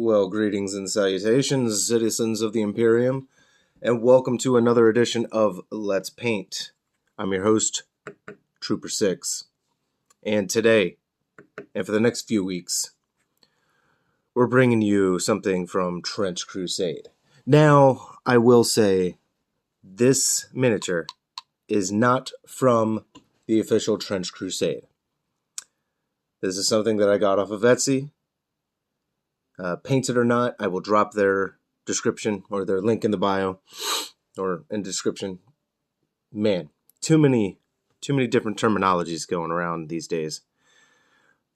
Well, greetings and salutations, citizens of the Imperium, and welcome to another edition of Let's Paint. I'm your host, Trooper 6, and today, and for the next few weeks, we're bringing you something from Trench Crusade. Now, I will say, this miniature is not from the official Trench Crusade. This is something that I got off of Etsy. Painted or not, I will drop their description or their link in the bio or in description. Man, too many different terminologies going around these days.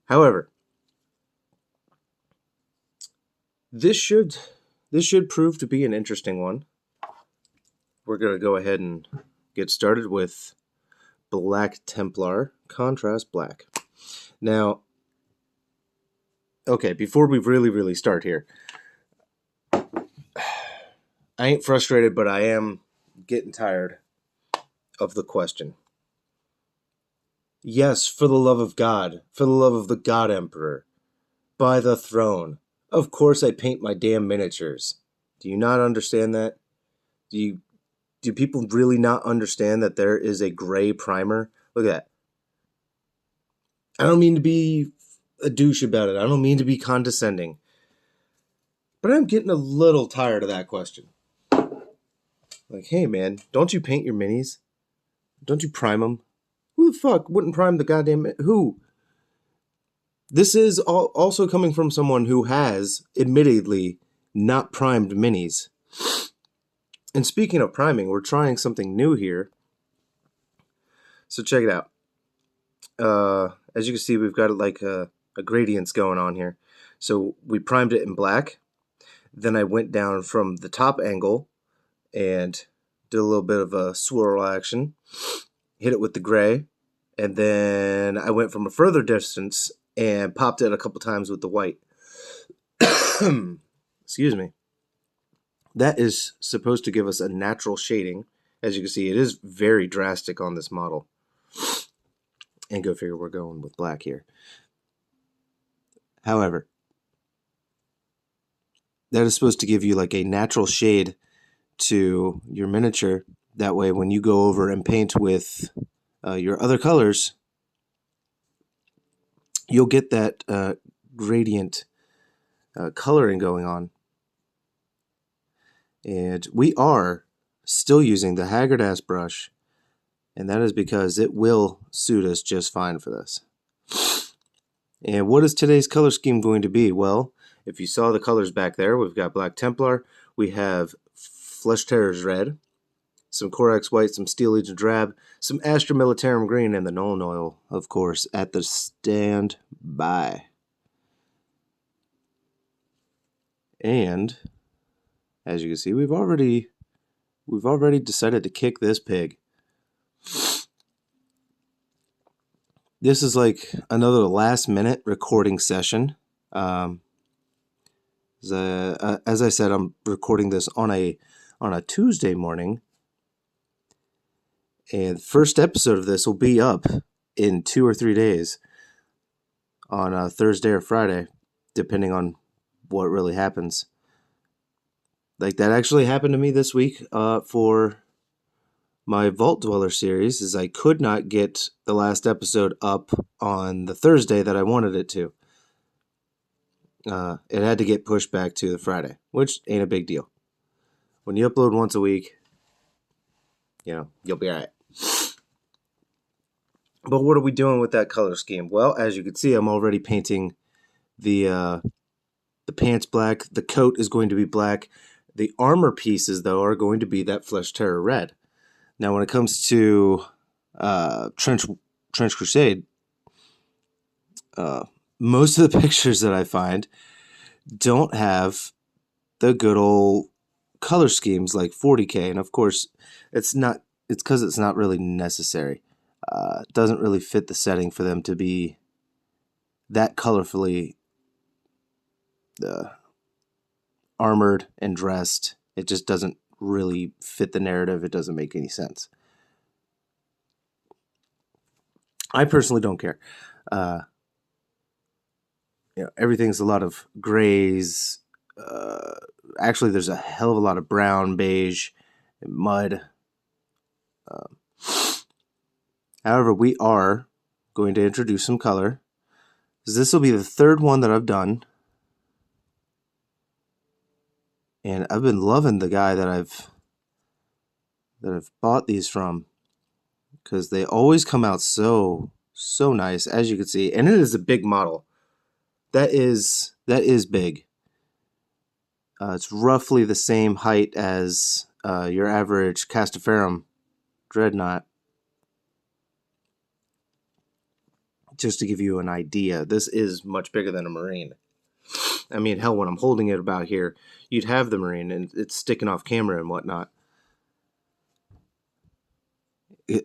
However, this should prove to be an interesting one. We're going to go ahead and get started with Black Templar Contrast Black. Now, okay, before we really start here, I ain't frustrated, but I am getting tired of the question. Yes, for the love of God, for the love of the God Emperor, by the throne, of course I paint my damn miniatures. Do you not understand that? Do people really not understand that there is a gray primer? Look at that. I don't mean to be a douche about it. I don't mean to be condescending. But I'm getting a little tired of that question. Like, hey man, don't you paint your minis? Don't you prime them? Who the fuck wouldn't prime the goddamn... Who? This is also coming from someone who has, admittedly, not primed minis. And speaking of priming, we're trying something new here. So check it out. As you can see, we've got like a gradients going on here. So we primed it in black. Then I went down from the top angle and did a little bit of a swirl action. Hit it with the gray. And then I went from a further distance and popped it a couple times with the white. Excuse me. That is supposed to give us a natural shading. As you can see, it is very drastic on this model. And go figure, we're going with black here. However, that is supposed to give you like a natural shade to your miniature. That way, when you go over and paint with your other colors, you'll get that gradient coloring going on. And we are still using the Haggard ass brush, and that is because it will suit us just fine for this. And what is today's color scheme going to be? Well, if you saw the colors back there, we've got Black Templar, we have Flesh Terror's Red, some Corax White, some Steel Legion Drab, some Astra Militarum Green, and the Nolan Oil, of course, at the standby. And as you can see, we've already decided to kick this pig. This is like another last-minute recording session. As I said, I'm recording this on a Tuesday morning, and the first episode of this will be up in 2 or 3 days on a Thursday or Friday, depending on what really happens. Like, that actually happened to me this week for my Vault Dweller series, is I could not get the last episode up on the Thursday that I wanted it to. It had to get pushed back to the Friday, which ain't a big deal. When you upload once a week, you'll be alright. But what are we doing with that color scheme? Well, as you can see, I'm already painting the pants black. The coat is going to be black. The armor pieces, though, are going to be that Flesh Terror red. Now, when it comes to Trench Crusade, most of the pictures that I find don't have the good old color schemes like 40K, and of course, it's because it's not really necessary. It doesn't really fit the setting for them to be that colorfully armored and dressed. It just doesn't really fit the narrative. It doesn't make any sense. I personally don't care. Everything's a lot of grays Actually, there's a hell of a lot of brown, beige, and mud. However, we are going to introduce some color. This will be the third one that I've done. And I've been loving the guy that I've bought these from, because they always come out so nice, as you can see. And it is a big model. That is big. It's roughly the same height as your average Castaferum Dreadnought. Just to give you an idea, this is much bigger than a Marine. I mean, hell, when I'm holding it about here, you'd have the Marine and it's sticking off camera and whatnot.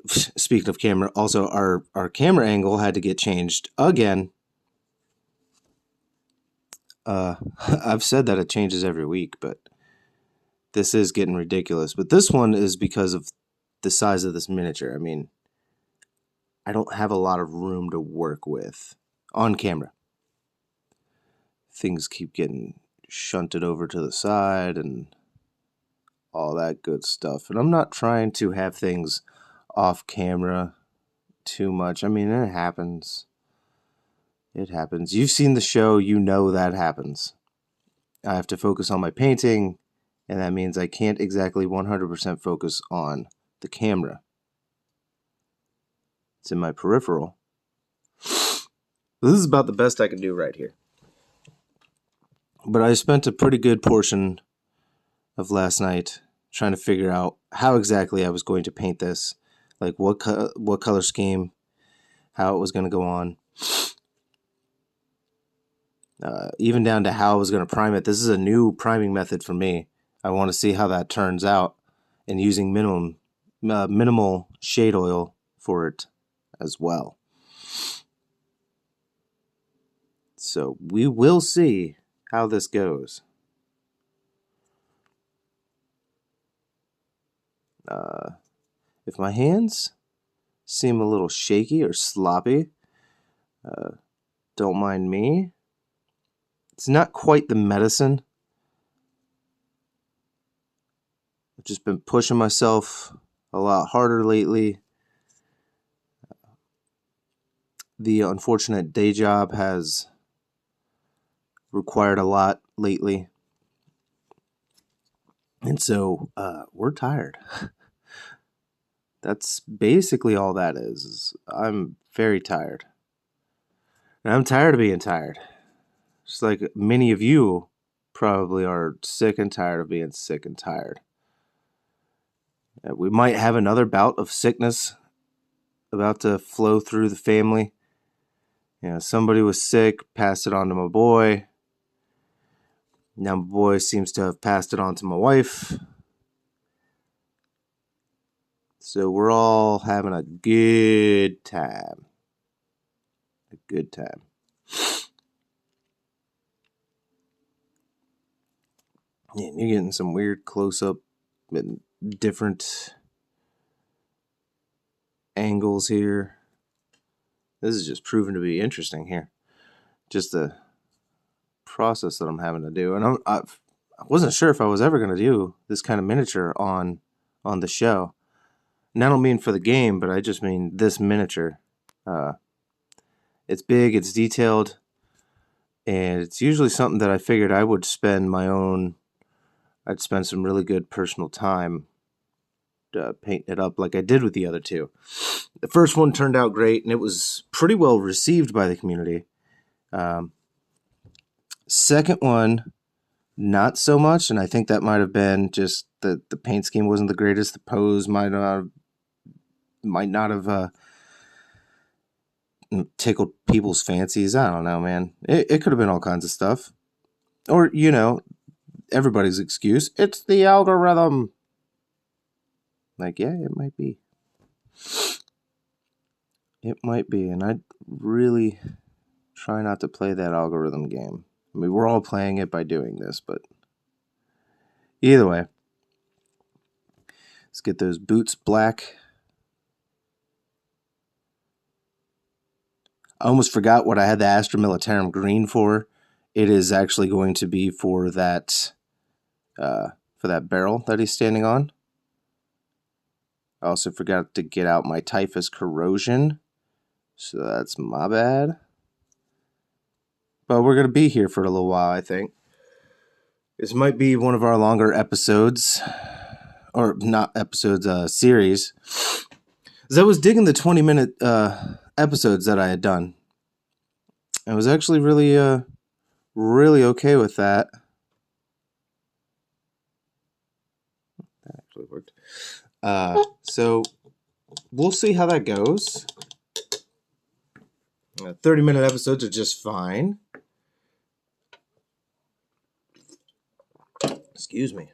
Speaking of camera, also our camera angle had to get changed again. I've said that it changes every week, but this is getting ridiculous. But this one is because of the size of this miniature. I mean, I don't have a lot of room to work with on camera. Things keep getting shunted over to the side and all that good stuff. And I'm not trying to have things off camera too much. I mean, it happens. It happens. You've seen the show, you know that happens. I have to focus on my painting, and that means I can't exactly 100% focus on the camera. It's in my peripheral. This is about the best I can do right here. But I spent a pretty good portion of last night trying to figure out how exactly I was going to paint this, like what color scheme, how it was going to go on, even down to how I was going to prime it. This is a new priming method for me. I want to see how that turns out, and using minimal shade oil for it as well. So we will see how this goes. If my hands seem a little shaky or sloppy, don't mind me. It's not quite the medicine. I've just been pushing myself a lot harder lately. The unfortunate day job has required a lot lately. And so we're tired. That's basically all that is. I'm very tired. And I'm tired of being tired. Just like many of you probably are sick and tired of being sick and tired. We might have another bout of sickness about to flow through the family. You know, somebody was sick, passed it on to my boy. Now my boy seems to have passed it on to my wife. So we're all having a good time. A good time. Yeah, you're getting some weird close-up and different angles here. This is just proving to be interesting here. Just the process that I'm having to do. And I wasn't sure if I was ever going to do this kind of miniature on the show. And I don't mean for the game, but I just mean this miniature. It's big, it's detailed, and it's usually something that I figured I would spend I'd spend some really good personal time painting it up like I did with the other two. The first one turned out great, and it was pretty well received by the community. Second one, not so much, and I think that might have been just that the paint scheme wasn't the greatest. The pose might not have tickled people's fancies. I don't know, man. It could have been all kinds of stuff. Or, you know, everybody's excuse, it's the algorithm. Like, yeah, it might be. It might be, and I really try not to play that algorithm game. I mean, we're all playing it by doing this, but either way, let's get those boots black. I almost forgot what I had the Astra Militarum green for, it is actually going to be for that barrel that he's standing on. I also forgot to get out my typhus corrosion, so that's my bad. But we're going to be here for a little while, I think. This might be one of our longer episodes, or not episodes, series. Because I was digging the 20-minute episodes that I had done. I was actually really okay with that. That actually worked. So we'll see how that goes. 30-minute episodes are just fine. Excuse me.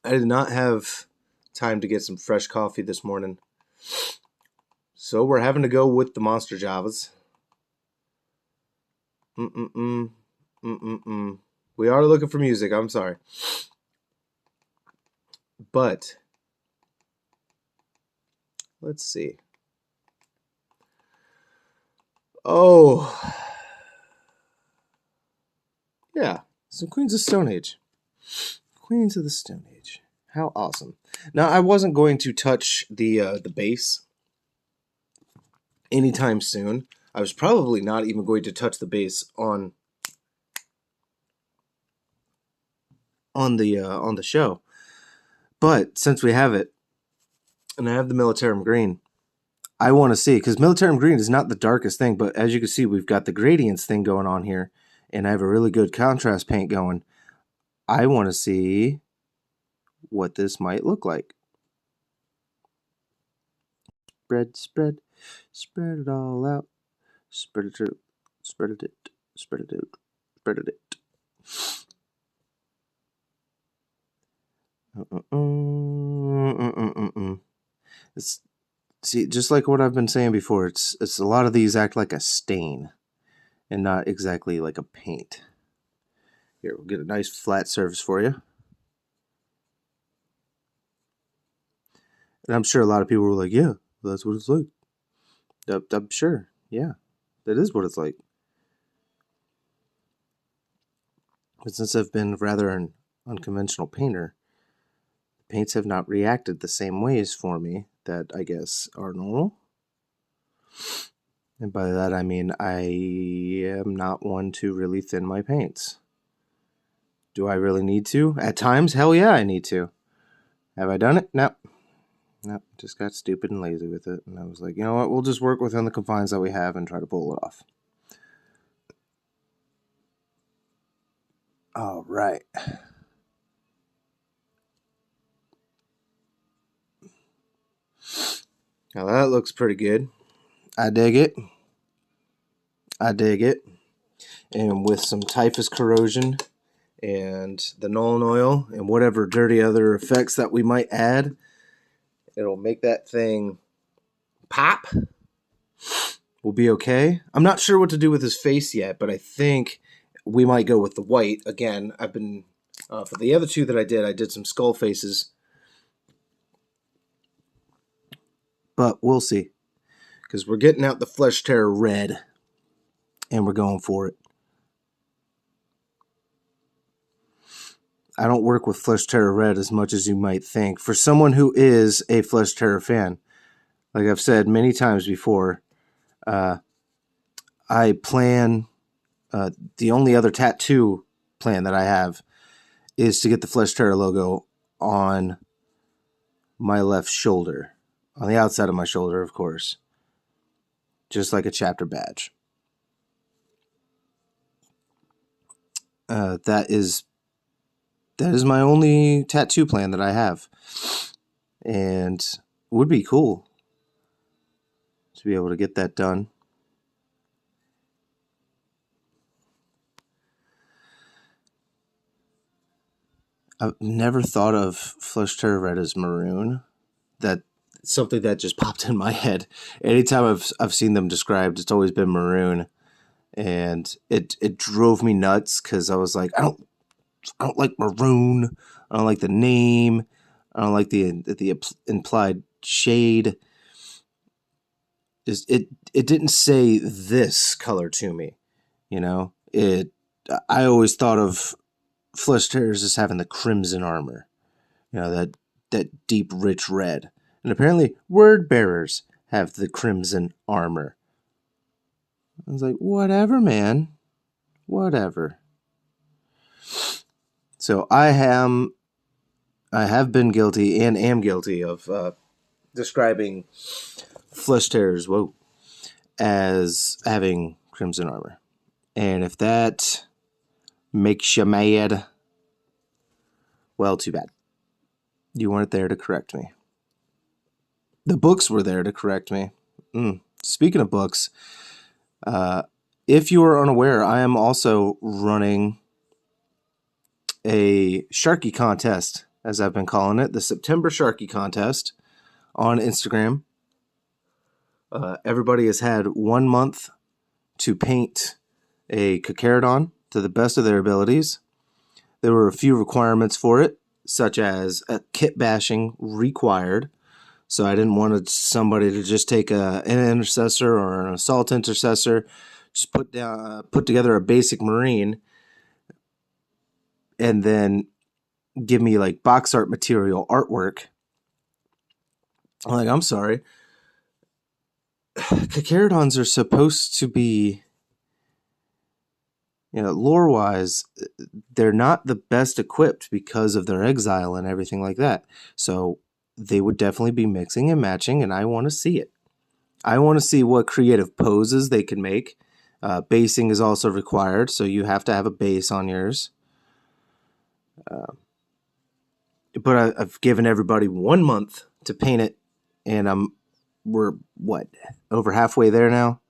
I did not have time to get some fresh coffee this morning. So we're having to go with the Monster Javas. We are looking for music. I'm sorry. But let's see. Oh. Yeah. Some Queens of Stone Age. Queens of the Stone Age. How awesome. Now, I wasn't going to touch the bass anytime soon. I was probably not even going to touch the bass on the show. But since we have it, and I have the Militarum Green, I want to see, because Militarum Green is not the darkest thing, but as you can see, we've got the gradients thing going on here, and I have a really good contrast paint going. I want to see what this might look like. Spread it all out. Spread it out. See, just like what I've been saying before, it's a lot of these act like a stain and not exactly like a paint. Here, we'll get a nice flat surface for you. And I'm sure a lot of people were like, yeah, that's what it's like. I'm sure. Yeah, that is what it's like. But since I've been rather an unconventional painter, paints have not reacted the same ways for me that I guess are normal. And by that I mean I am not one to really thin my paints. Do I really need to? At times, hell yeah, I need to. Have I done it? No. Nope, just got stupid and lazy with it. And I was like, you know what, we'll just work within the confines that we have and try to pull it off. All right. Now that looks pretty good. I dig it. And with some typhus corrosion and the Nolan oil and whatever dirty other effects that we might add, it'll make that thing pop. We'll be okay. I'm not sure what to do with his face yet, but I think we might go with the white. Again, I've been, for the other two that I did some skull faces. But we'll see. Because we're getting out the Flesh Terror red. And we're going for it. I don't work with Flesh Terror red as much as you might think. For someone who is a Flesh Terror fan, like I've said many times before, I plan, the only other tattoo plan that I have is to get the Flesh Terror logo on my left shoulder. On the outside of my shoulder, of course. Just like a chapter badge. That is my only tattoo plan that I have. And it would be cool to be able to get that done. I've never thought of Flesh Terror red as maroon. That's something that just popped in my head. Anytime I've seen them described, it's always been maroon. And it drove me nuts because I was like, I don't like maroon. I don't like the name. I don't like the implied shade. It didn't say this color to me. I always thought of Flesh Tearers as having the crimson armor, that deep, rich red. And apparently, Word Bearers have the crimson armor. I was like, whatever, man. Whatever. So I have been guilty and am guilty of describing Flesh Tearers, as having crimson armor. And if that makes you mad, well, too bad. You weren't there to correct me. The books were there to correct me. Speaking of books, if you are unaware, I am also running a Sharky contest, as I've been calling it, the September Sharky contest on Instagram. Everybody has had 1 month to paint a Carcharodon to the best of their abilities. There were a few requirements for it, such as a kit bashing required. So I didn't want somebody to just take an intercessor or an assault intercessor, just put together a basic marine, and then give me like box art material artwork. I'm like, I'm sorry. Carcharodons are supposed to be, lore-wise, they're not the best equipped because of their exile and everything like that. So they would definitely be mixing and matching, and I want to see it. I want to see what creative poses they can make. Basing is also required, so you have to have a base on yours. But I've given everybody 1 month to paint it, and we're over halfway there now?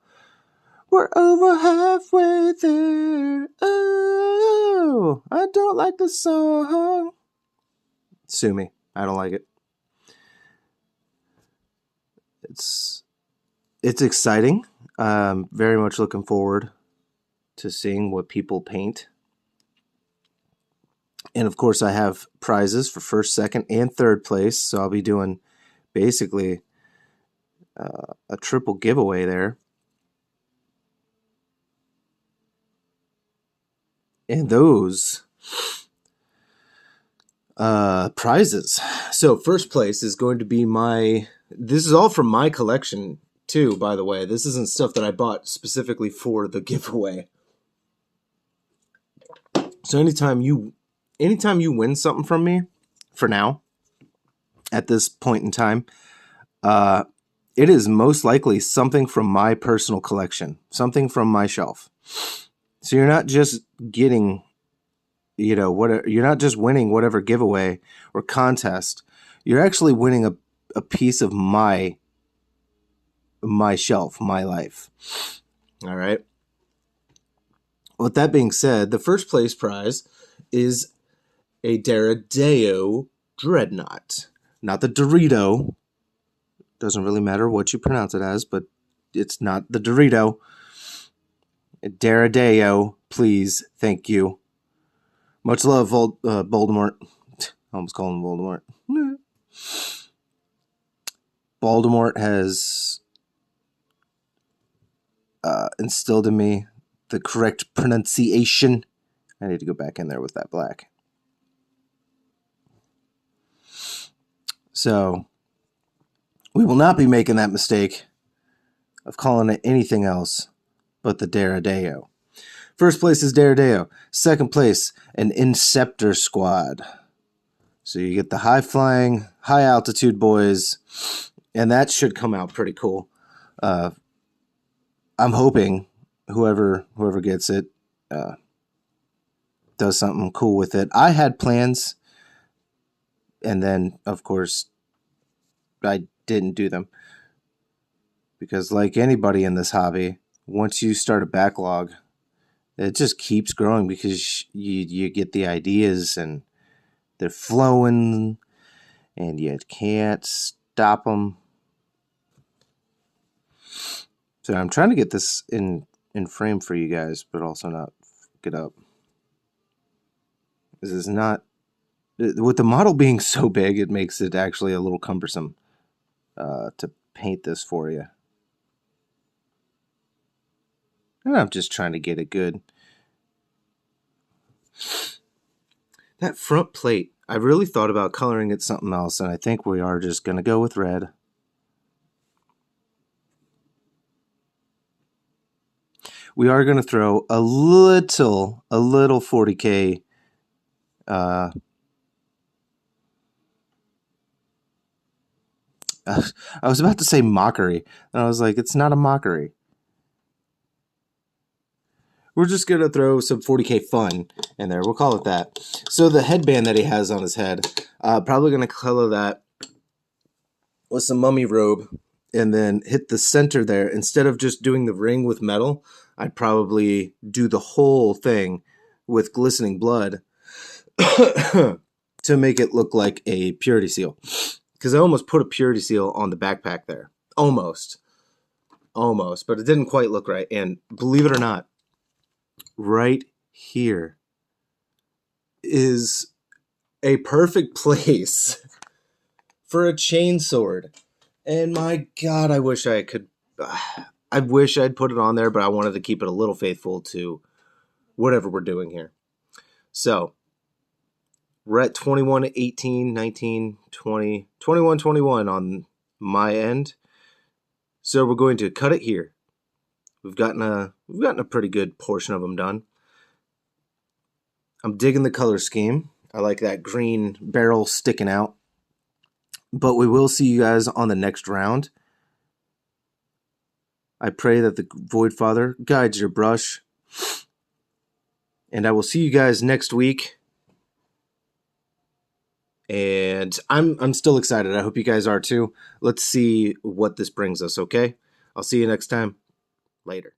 We're over halfway there. Oh, I don't like the song. Sue me. I don't like it. It's exciting. I'm very much looking forward to seeing what people paint. And of course, I have prizes for first, second, and third place. So I'll be doing basically a triple giveaway there. And those prizes. So first place is going to be this is all from my collection too, by the way. This isn't stuff that I bought specifically for the giveaway. So anytime you win something from me, for now, at this point in time, it is most likely something from my personal collection, something from my shelf. So you're not just getting, you're not just winning whatever giveaway or contest. You're actually winning a piece of my shelf, my life. All right. With that being said, the first place prize is a Daradeo Dreadnought. Not the Dorito. Doesn't really matter what you pronounce it as, but it's not the Dorito. Daradeo, please, thank you. Much love, Voldemort. I almost called him Voldemort. Voldemort has instilled in me the correct pronunciation. I need to go back in there with that black. So, we will not be making that mistake of calling it anything else but the Daradeo. First place is Daradeo. Second place, an Inceptor squad. So you get the high-flying, high-altitude boys, and that should come out pretty cool. I'm hoping whoever gets it does something cool with it. I had plans, and then, of course, I didn't do them. Because like anybody in this hobby, once you start a backlog, it just keeps growing because you get the ideas and they're flowing and you can't stop them. So I'm trying to get this in frame for you guys, but also not fuck it up. This is not... With the model being so big, it makes it actually a little cumbersome to paint this for you. And I'm just trying to get it good. That front plate, I really thought about coloring it something else, and I think we are just going to go with red. We are going to throw a little 40K I was about to say mockery, and I was like, it's not a mockery. We're just going to throw some 40K fun in there. We'll call it that. So the headband that he has on his head, probably going to color that with some mummy robe and then hit the center there. Instead of just doing the ring with metal, I'd probably do the whole thing with glistening blood to make it look like a purity seal. Because I almost put a purity seal on the backpack there. Almost. But it didn't quite look right. And believe it or not, right here is a perfect place for a chainsword. And my God, I wish I could. I wish I'd put it on there, but I wanted to keep it a little faithful to whatever we're doing here. So we're at 21, 18, 19, 20, 21, 21 on my end. So we're going to cut it here. We've gotten a pretty good portion of them done. I'm digging the color scheme. I like that green barrel sticking out. But we will see you guys on the next round. I pray that the Void Father guides your brush. And I will see you guys next week. And I'm still excited. I hope you guys are too. Let's see what this brings us, okay? I'll see you next time. Later.